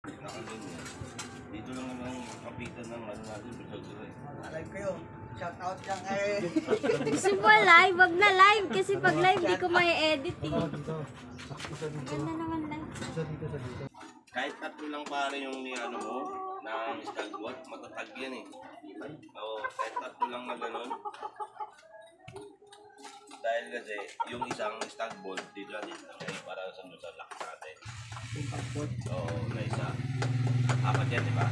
Nakalim yan. Dito lang naman kapitan ng ano natin, Bisagdo eh. Alive kayo. Shout out lang eh. Gusto mo live? Wag na live kasi pag live di ko may edit eh. Ganda naman live. Kahit tatlo lang pare yung ano mo, ng stagboard, matatag yan eh. Oo, kahit tatlo lang na gano'n. Dahil kasi yung isang stagboard, dito lang eh, para sa lock natin. Oo, na isa. Apat yan, di ba?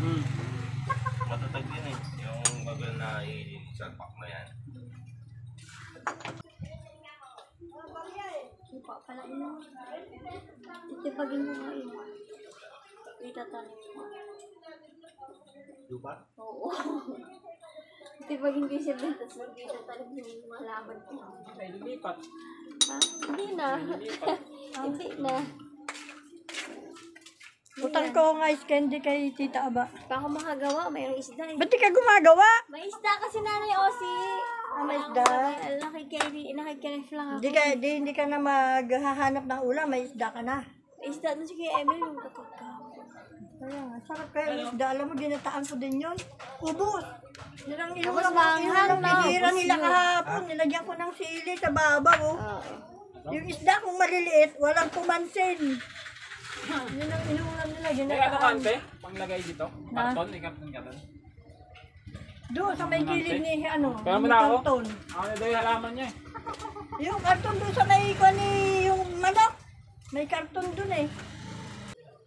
Matatag yan eh. Yung bagal na isang pack na yan. Lupa pala ino. Titipagin mo nga yun. Itatanim mo. Lupa? Oo. Titipagin ko yung sibin, tapos itatanim yung malaman ko. Ay, lumipat. Ha? Hindi na. Hindi na. Utang ko nga ice candy kay Tita Aba. Pa ako makagawa, mayroong isda eh. Ba't di ka gumagawa? May isda kasi nanay Osi. May isda? Nakikinig lang ako. Hindi ka na maghahanap ng ulam, may isda ka na. May isda doon si Kuya Emil yung kakakaw. Kaya nga, sarap kaya yung isda. Alam mo, ginataan ko din yun. Ubus. Yun ang Tapos inulang manghang na, pinira ubus nila yun. kahapon. Nilagyan ko ng sili sa babaw. Oh. Yung isda kung maliliit, walang pumansin. Yun ang inulam nila, May ano ginataan. kante? Panglagay dito? Karton? May karton ka doon? Doon sa may gilid ni, ano, Kaya mo ni na ako? karton. Ako na daw yung halaman niya eh. Yung karton doon sa may ni yung manok. May karton doon eh.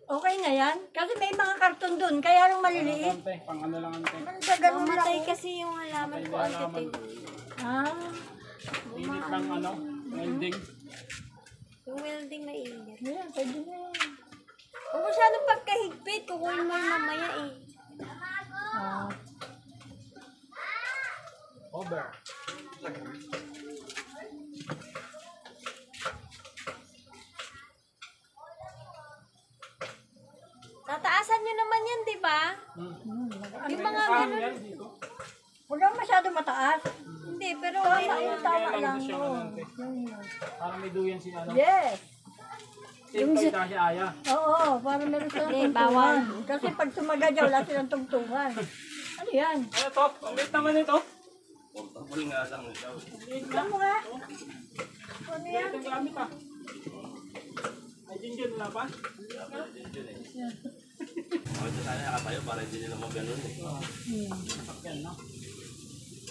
Okay na yan? Kasi may mga karton doon, kaya lang maliliit. Kante, pang ano lang ante. Sa ganun lang. Mamatay kasi yung halaman ko ang titin. Ah, Init lang ano, welding. Yung welding na init. yan, pwede na yan. Kung masyadong pagkahigpit, kukunin mo yung mamaya eh. Ah, Over. Tataasan nyo naman yan, di ba? Yung mga ganun. Yan dito. huwag kang masyado mataas. Hindi, pero Tama lang. siya Oh. ano, ante. Parang may duyan si ano. Yes. Yung si Aya. Oo, para meron silang Hindi, tungtungan. Kasi pag sumagadya, wala silang tungtungan. Ano yan? Ano to? Ang liit naman ito. Portable nga lang ito. Alam mo nga? Ano yan? Ito gamit ah. Ay, Jinjin wala pa? Ito sana nakatayo para hindi nila mag-ganon eh. Sakyan no?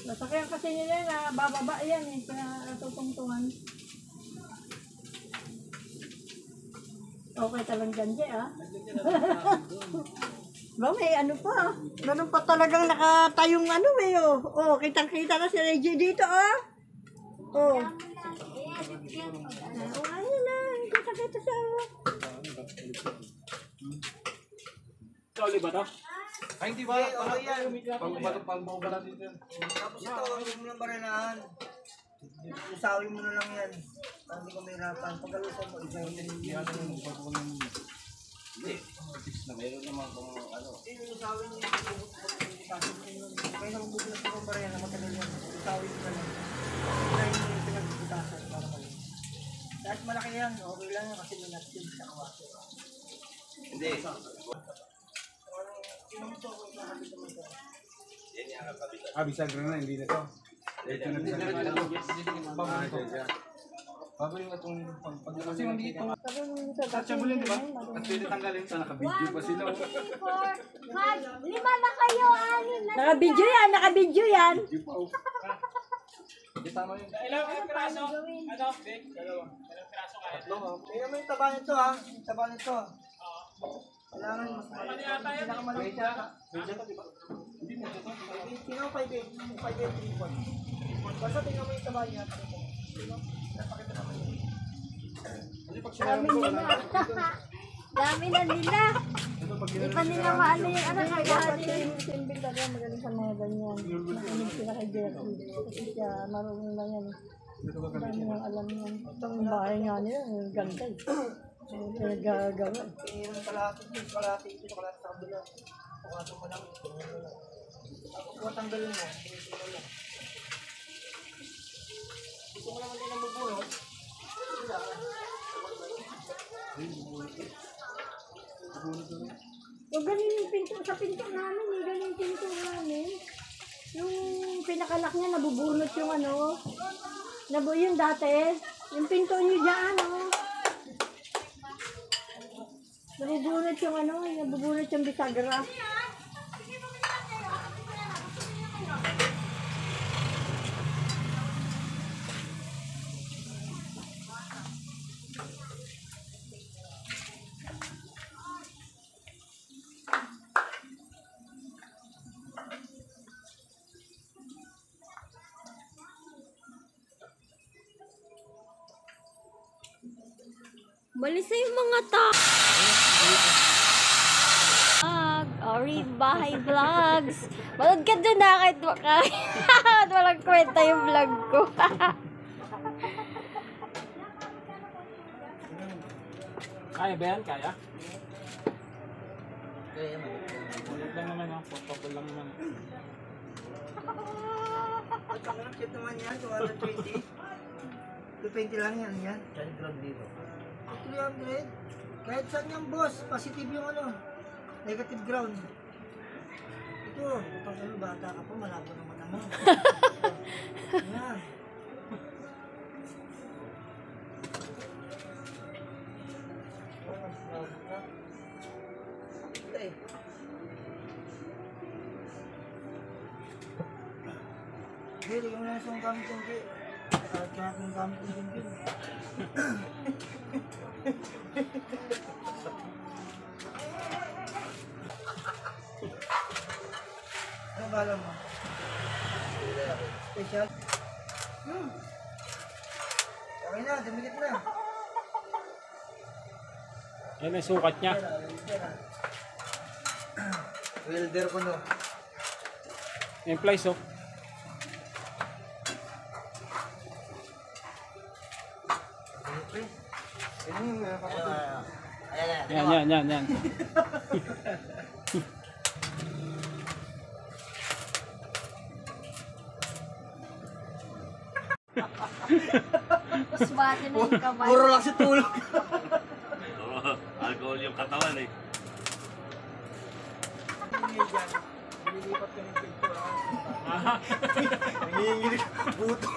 Nasakyan kasi nila yan, bababa yan eh, sa tutungtungan. Okay talang ganda ah. Ba, may ano pa. Ganun pa talagang nakatayong ano eh oh. Oh, kitang-kita na si Reggie dito ah. Oh. Oh, ayun na. Kita-kita siya. Ito ulit ba to? Ay, hindi ba? Okay yan. Pang-bubara dito. Tapos ito, huwag mo nang baranahan. Usawin mo na lang yan. Para hindi ko mahirapan. Pagkalusan mo, isa yung Hindi. Na meron naman kung ano. usawin niyo yung kaya nang bubulot ko kung barena, matagal yan. Usawin mo na lang. Kaya mo yung pinagbutasan para kayo. Kahit malaki yan, okay lang yan kasi minatid sa kawaso. Hindi. Sino mo ito kung nakakita mo ito? Yan yung kabitan. Bisag na hindi na to. Ito na bisag na. Bago yung itong kasi hindi ito. Touchable yun, di ba? At pwede tanggalin sa naka-video pa sila. 1, 2, 3, 4, 5, 5 na kayo, 6 na. Nakabidyo yan, nakabidyo yan. Hindi tama yun. Ilang piraso? Ano? Big? Dalawa. Ilang piraso kaya? Tingnan mo yung taba nito ha. Yung taba nito. Kailangan mas Ano yata yan? maliit yata. Tingnan mo 5 3-4. Basta tingnan mo yung taba niya. Tingnan mo. Napakita naman yun. Dami na nila. Di pa nila maano yung ano kagahati. Simbing talaga magaling sa mga ganyan. Nakinig sila kay Jeffrey. Kasi siya marunong na yan. Dami niyang alam yan. Ang bahay nga niya, ang ganda eh. Nagagawa. Tingnan kalahati dito, kalahati dito, kalahati sa kabila. Pukato mo lang. Kung tanggalin mo, tingnan mo. Gusto mo naman din ang bubulot. Wala ka. So, ganun yung pinto, sa pinto namin eh, ganun yung pinto namin. Yung pinakalak niya, nabubunot yung ano, yung dati, yung pinto niyo dyan, oh. Nabubunot yung ano, nabubunot yung bisagra. Balisa yung mga tao. Ori Bahay Vlogs. Manood ka dun na kahit walang kwenta yung vlog ko. Kaya ba yan? Kaya? Ulit lang naman ha. Portable lang naman. At ang cute naman yan, 220. 220 lang yan. 300. Kahit saan yan, boss. Positive yung ano. Negative ground. Ito, pag ano, bata ka pa, malabo naman naman. Yan. Ito eh. Hindi, yung nasa yung gamit yung kaya. Kahit kahit yung gamit yung din. Ano ba alam mo? Special? Okay na, dumikit na. Yan ang sukat niya. Welder ko no. Yung plies oh. Yan. Paswate na yung kamay. Puro lang si tulog. Oo, alcohol yung katawan eh. Nililipat ko ng picture. Nanginginig. Buto.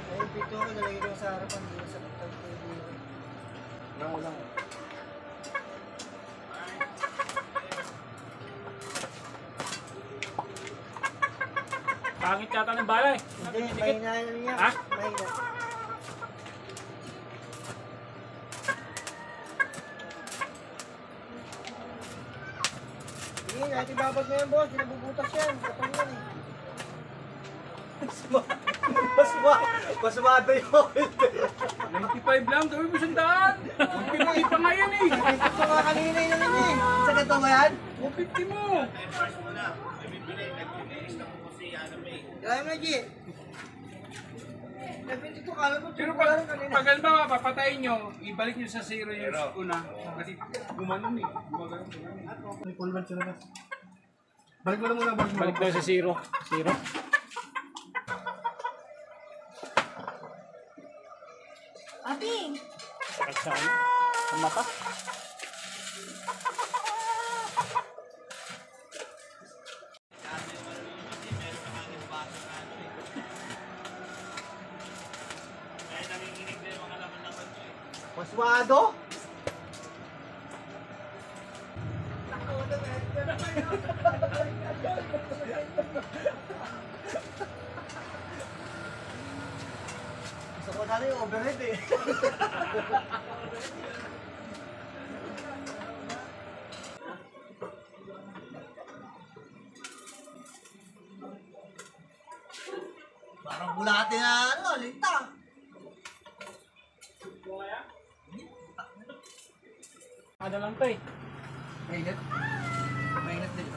Ay, picture ko nalagay ko sa harapan. Dito sa pagkakal ko. Lang. Pangit yata ng bala eh. Hindi, mahina na niya. Ha? Mahina. Sige, natin babag na yan, boss. Sinabubutas yan. Kapag yan eh. Masumado yung 95 lang, gawin mo 100. 150 pa nga yan eh. ito nga kanina yun yun eh. Sa ganito ba yan? 150 mo. First mo na, may bibili, nag-release na po kasi ano may. Kaya mo, G. Nag-22 ka lang po. Pero pag halimbawa papatayin nyo, ibalik nyo sa 0 yung una. Kasi gumanon eh. May pulvan sila na. Balik mo na muna, boss. Balik daw sa 0. 0. Abing! Sakit sa ano? Sa mata. Maswado? Gusto ko sana yung overhead eh. Parang bulate na ano, lintang. Ano lang to eh. Mainit. Mainit din.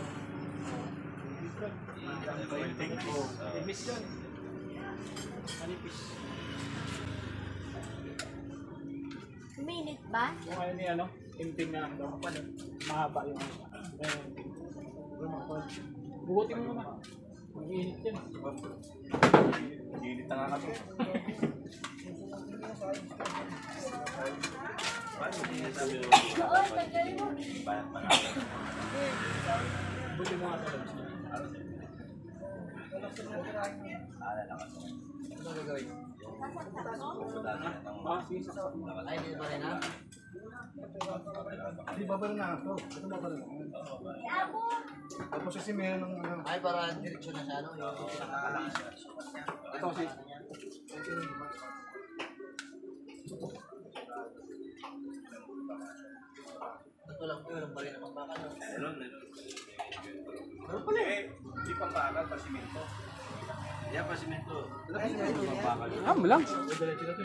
Miss yun. Manipis. Minute ba? Yung ano ni ano, timtim na lang daw. Mahaba yung bugutin mo naman. Mag-iinit yan. Ginit na nga kami. Paano hindi nga sabi mo? Bayad pa na. Buti mo nga sa labas niya. Alala ka. Ano gagawin? Ay, hindi ba rin ha? Hindi, babalo na ako. Ito babalo na. Tapos kasi meron ng ano. Ay, para direksyon na siya, ano? Ito kasi. Ito lang po, yung bari na pambakal. Meron. Ano pala eh? Hindi pang bakal, pasimento. Yan pa simento. Bakal. Mo lang. Diretso na to.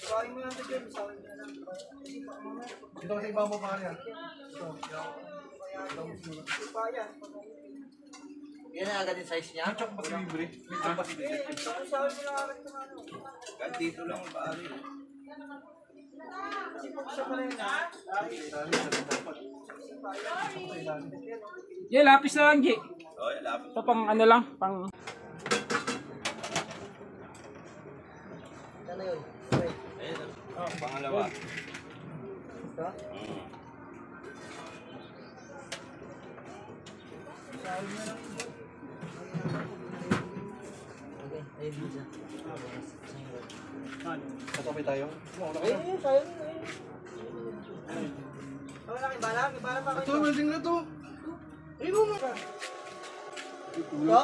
Sabi mo lang ito, James. Sabi mo lang. Ito kasi iba mo pa yan. Yan ang agad yung size niya? Chok pa si Libre. Chok pa si Libre. Sabi mo lang agad itong ano. Kahit dito lang ang pari. Kasi pag siya pala yun ha. Yeah, lapis na lang, G. Oh, yan, lapit. Ito pang ano lang, pang... Ano yun? Ayun. Pangalawa. Ito? Okay, ayun dito. Kasapay tayo? Ayun, sayang yun. Ano lang, ibala? Ibala pa kayo. Ito, welding na to. Ayun mo na. Ito? Ito?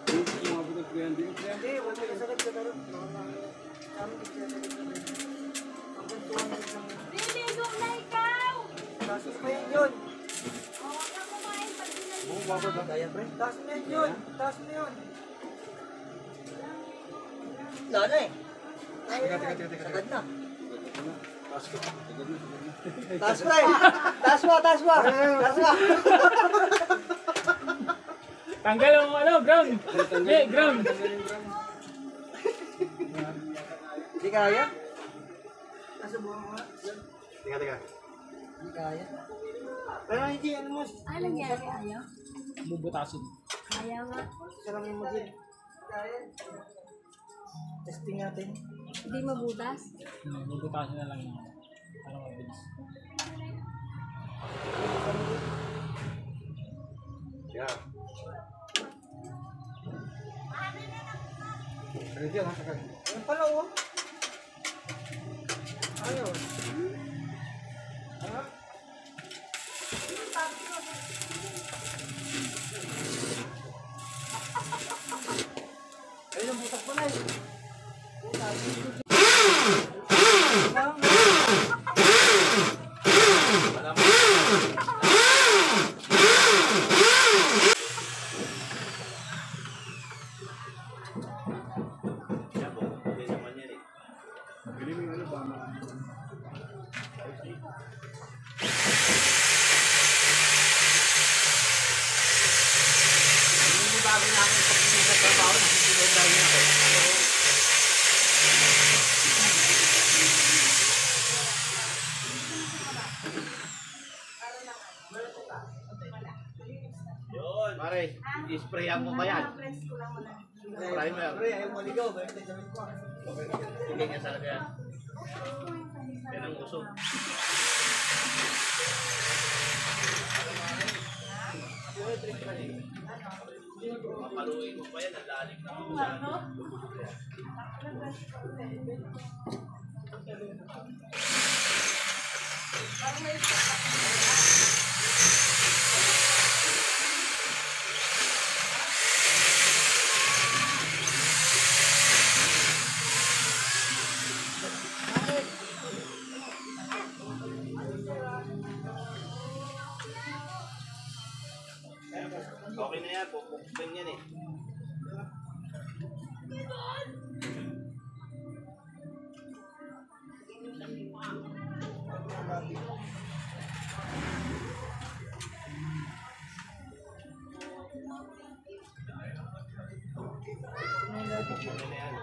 300 yan. Hindi, wala ka sa lagda karoon. Kami hanggang 200 lang. Bibigok na ikaw! Tasos pa yan yun. Huwag ka kumain pag pinag- Kaya, pre? Taas mo yan yun. Taas mo yun. Wala na eh. Teka. Sagad na. Taas, pre! Taas mo! Taas mo! Taas mo! Tanggal ang ano, ground. Ground. Hindi kaya? Nasubukan mo nga. Teka. Hindi kaya. Pero hindi, ano mo. Ano nangyari? Ayaw? Bubutasin. Ayaw nga. Sarangin mo din. Kaya. Testing natin. Hindi mabutas. Bubutasin na lang yun. Para mabilis. Yeah. Ready na, sagad. Ayun pala oh. Ayaw. Ano? Ayun ang butak pala eh. Yan po. Hindi naman yan eh. Hindi bago namin pag sa trabaho, nasisunod dahil ako. Yun. Pare, i-sprayan mo pa yan. Primer. Pre, ayaw mo ligaw. Balik tayo sa ko. Hindi nga talaga yan. Yan ang usok. Mapaluin mo pa yan, ang lalim na mo dyan. Okay na yan, pupukpin yan eh. Okay na yan.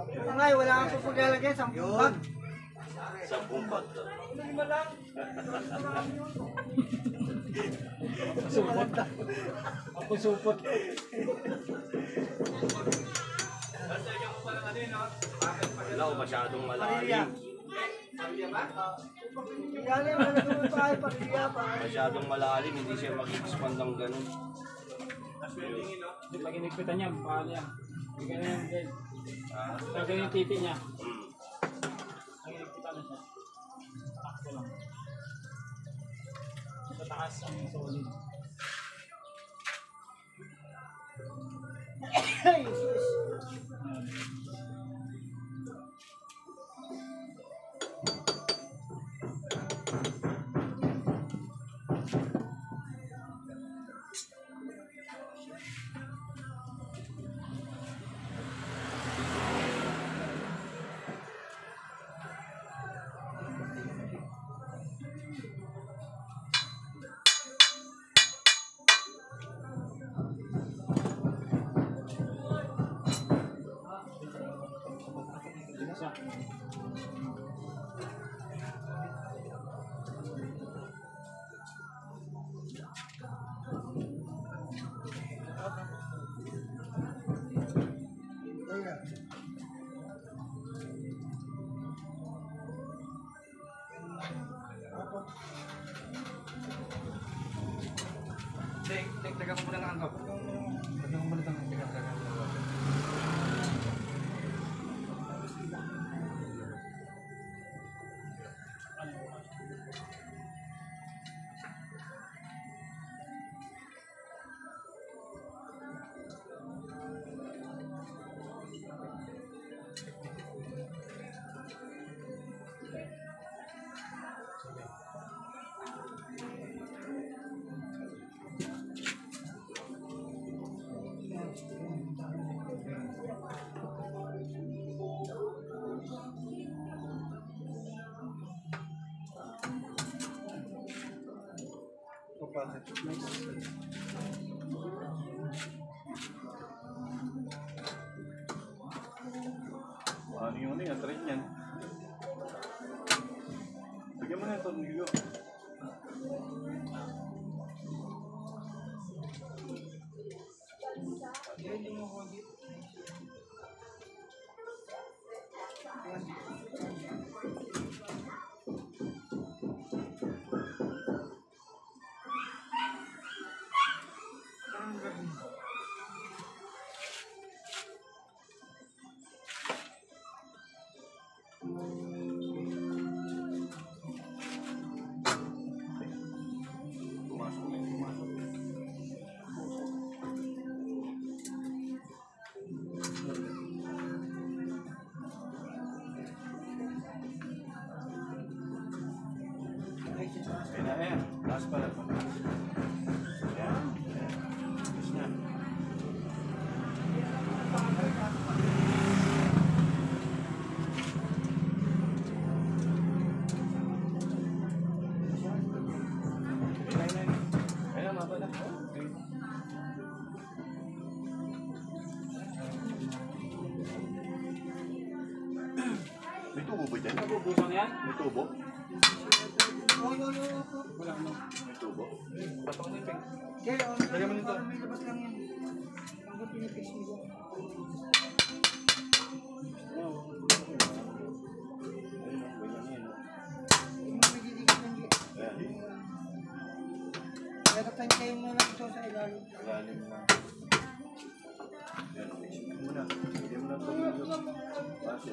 Yung nga, wala kang pagpagalagay, 10 bag. Sa bumbag to. Ako supot. Wala ko masyadong malalim. Yan eh, wala naman tayo pagkaya pa. Masyadong malalim, hindi siya mag-expand ng ganun. Pag inigpitan niya, paano yan? Hindi ka na yan, guys. Pag yung titi niya, Hmm. pag inigpitan na siya. Takto lang. Sa taas ang solid. Ay, sus. Isa. Teka mo muna ng angkap. Teka mo muna ng angkap. Ano yun eh, train yan. Bigyan mo na yung tornilyo. Kaya na yan. Taas pala. Ayan. Tapos na. Ayan, maba na. Okay. May tubo ba dyan? Nabubusan yan? May tubo? Wala mo. May tubo? Patong na yung peg. Kaya, Lagyan mo nito. may labas lang yan. Ang pinipix mo dyan. Yung mga didikit ng dyan. Pero tayo kayo muna ito sa ilalim. Lalim na. Yan, isipin mo na. Bigyan mo na ito. Base.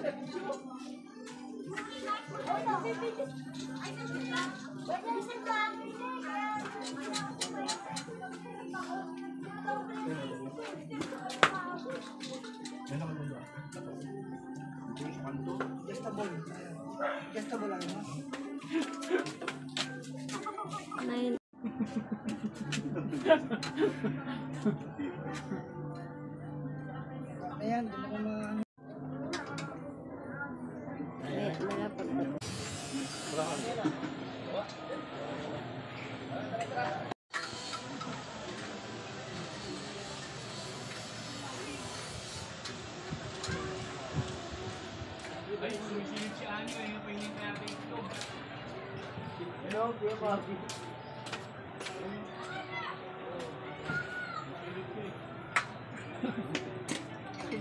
Adjustable. Adjustable lang yun. 9. Ayan, di mo ko ma... Ayan, malapag na. Ay, sumisilip si Ani. Ayun pa yung natin ito. Hello, Kuya Bobby.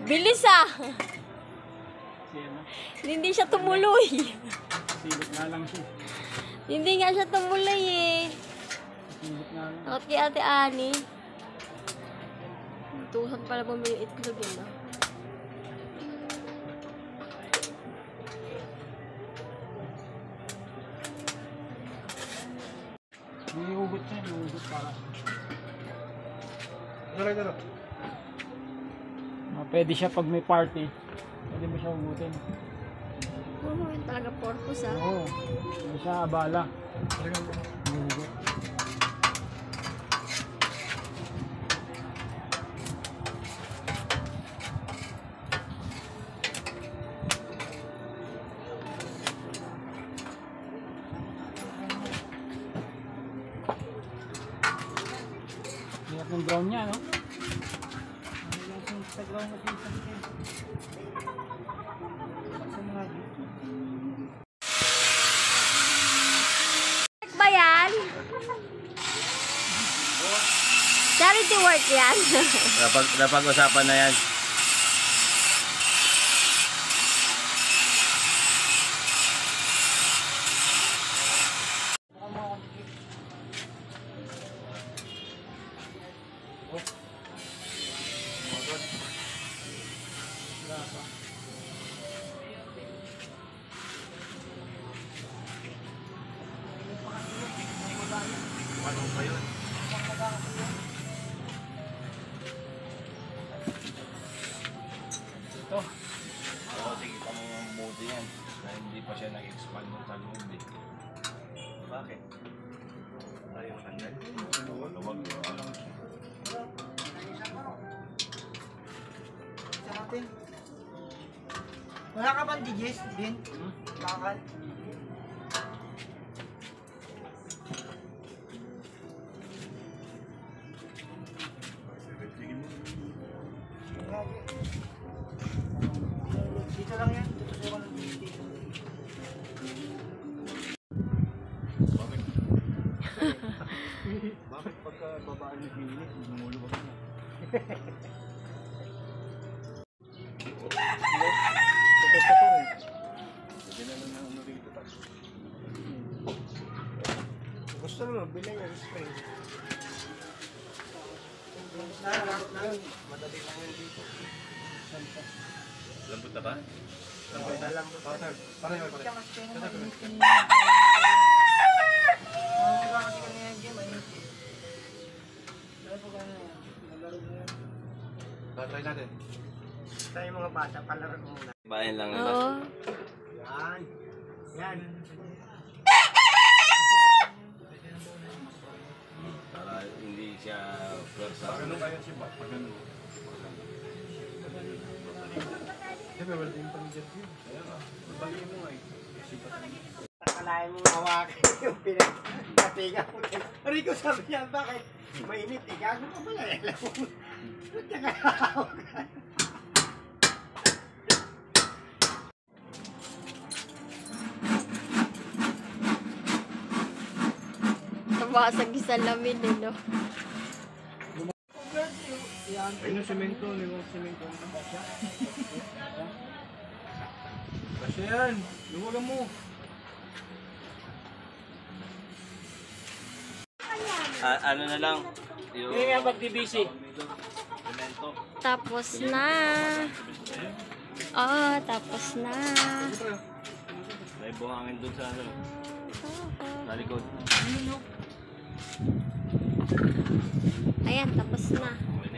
Bilis ah! Siya na. Hindi siya tumuloy. Silip nga lang siya. Hindi nga siya tumuloy eh. Silip nga lang. Takot kay Ate Ani. Tusan pala bumili itlog yun ah. Nihugot siya. Nihugot para. Pwede siya pag may party. Pwede mo siya hugutin. Oo, yun talaga purpose ah. Oo. Hindi siya abala. Nihugot. Hirap ng brown niya, no? Instagram mo din sa akin. Sa mga Ba yan? Charity work yan. Napag-usapan na yan. Ito. Oo, sige pa mo mabuti yan. Na hindi pa siya nag-expand sa loob eh. Bakit? Ayaw tanggal. Luwag. sa natin. Wala ka bang digest, Bin? Bakal? Dito lang yan. Tutusukan ng dito. Bakit pagka babaan ni Pinit, lumulubak na? Sakot ko rin. Hindi na lang ano rito. Gusto mo, bilay yung spray. Madali lang yan dito. Lambot na ba? Lambot na. Parang yun, Kaya mas kaya naman yung Try natin. tayo mga bata, palaro muna. Bayan lang Oo. nila. Yan. Yan. Para hindi siya pwersa. Pagano kaya siya ba? Pagano. Siyempre, wala din pang jet yun. Ayan ka. Bagay mo nga eh. Akalain mo hawakan yung pinagkatiga ko. Rico sabi niya, bakit? Mainit eh. Gago ka pala eh. Alam mo. Ba't ka hawakan? Nabasag yung salamin eh, no? Ayun yung semento. Ano yung semento? Kasi yan. Luwagan mo. Ano na lang? Yung Hindi nga mag-DBC. semento. Tapos na. Oo, tapos na. May buhangin dun sa ano. Sa likod. Ayan, tapos na. May